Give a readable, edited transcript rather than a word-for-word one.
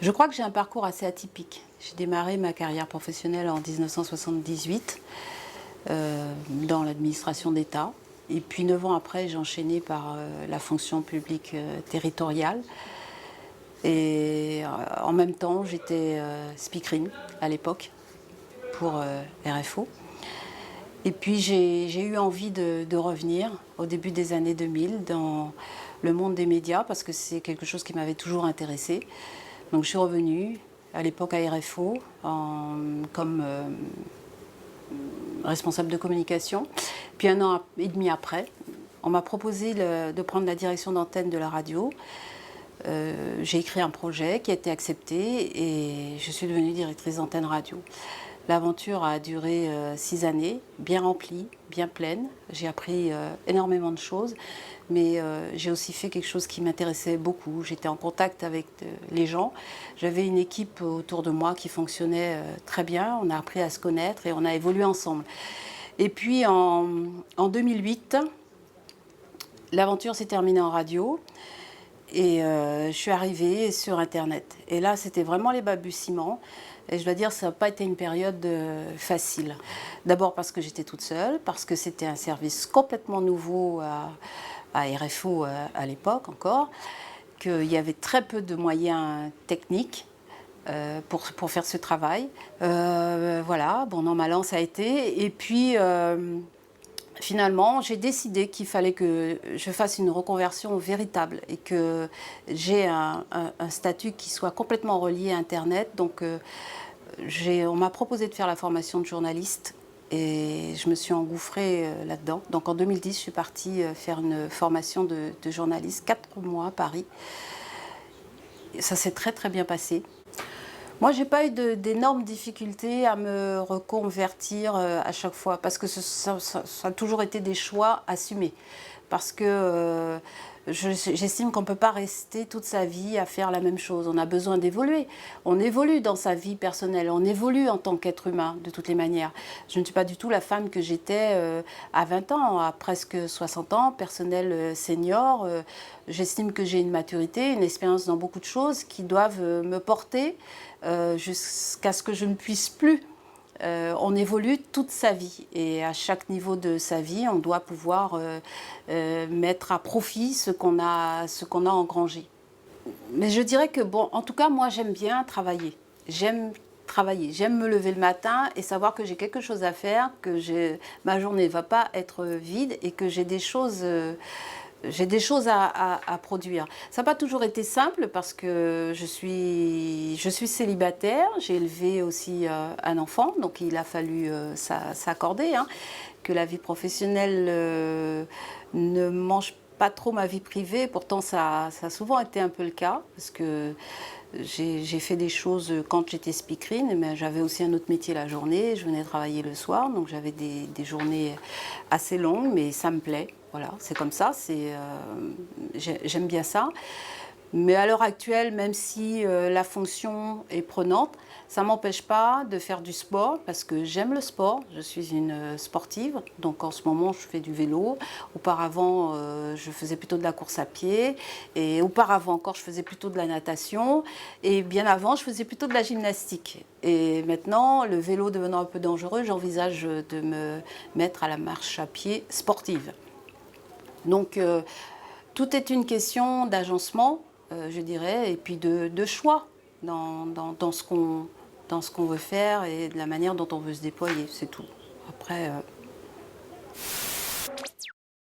Je crois que j'ai un parcours assez atypique. J'ai démarré ma carrière professionnelle en 1978 dans l'administration d'État. Et puis 9 ans après, j'ai enchaîné par la fonction publique territoriale. Et en même temps, j'étais speakerine à l'époque pour RFO. Et puis j'ai eu envie de revenir au début des années 2000 dans le monde des médias parce que c'est quelque chose qui m'avait toujours intéressée. Donc je suis revenue à l'époque à RFO comme responsable de communication. Puis 1 an et demi après, on m'a proposé de prendre la direction d'antenne de la radio. J'ai écrit un projet qui a été accepté et je suis devenue directrice d'antenne radio. L'aventure a duré 6 années, bien remplie, bien pleine. J'ai appris énormément de choses, mais j'ai aussi fait quelque chose qui m'intéressait beaucoup. J'étais en contact avec les gens. J'avais une équipe autour de moi qui fonctionnait très bien. On a appris à se connaître et on a évolué ensemble. Et puis en 2008, l'aventure s'est terminée en radio. Et je suis arrivée sur Internet. Et là, c'était vraiment les balbutiements. Et je dois dire, ça n'a pas été une période facile. D'abord parce que j'étais toute seule, parce que c'était un service complètement nouveau à RFO à l'époque encore, qu'il y avait très peu de moyens techniques pour faire ce travail. Voilà, bon, an mal an, ça a été. Et puis... finalement, j'ai décidé qu'il fallait que je fasse une reconversion véritable et que j'ai un statut qui soit complètement relié à Internet. Donc, on m'a proposé de faire la formation de journaliste et je me suis engouffrée là-dedans. Donc, en 2010, je suis partie faire une formation de journaliste, 4 mois à Paris. Et ça s'est très, très bien passé. Moi, je n'ai pas eu d'énormes difficultés à me reconvertir à chaque fois parce que ça a toujours été des choix assumés. Parce que j'estime qu'on ne peut pas rester toute sa vie à faire la même chose. On a besoin d'évoluer. On évolue dans sa vie personnelle, on évolue en tant qu'être humain de toutes les manières. Je ne suis pas du tout la femme que j'étais à 20 ans, à presque 60 ans, personnel senior. J'estime que j'ai une maturité, une expérience dans beaucoup de choses qui doivent me porter jusqu'à ce que je ne puisse plus. On évolue toute sa vie et à chaque niveau de sa vie, on doit pouvoir mettre à profit ce qu'on a engrangé. Mais je dirais que, bon, en tout cas, moi, j'aime bien travailler. J'aime travailler, j'aime me lever le matin et savoir que j'ai quelque chose à faire, que ma journée ne va pas être vide et que j'ai des choses... j'ai des choses à produire. Ça n'a pas toujours été simple parce que je suis célibataire, j'ai élevé aussi un enfant, donc il a fallu s'accorder, hein, que la vie professionnelle ne mange pas trop ma vie privée. Pourtant, ça a souvent été un peu le cas parce que j'ai fait des choses quand j'étais speakerine, mais j'avais aussi un autre métier la journée, je venais travailler le soir, donc j'avais des journées assez longues, mais ça me plaît. Voilà, c'est comme ça, j'aime bien ça. Mais à l'heure actuelle, même si la fonction est prenante, ça ne m'empêche pas de faire du sport parce que j'aime le sport. Je suis une sportive, donc en ce moment je fais du vélo. Auparavant, je faisais plutôt de la course à pied. Et auparavant encore, je faisais plutôt de la natation. Et bien avant, je faisais plutôt de la gymnastique. Et maintenant, le vélo devenant un peu dangereux, j'envisage de me mettre à la marche à pied sportive. Donc, tout est une question d'agencement, je dirais, et puis de choix dans ce qu'on veut faire et de la manière dont on veut se déployer, c'est tout. Après,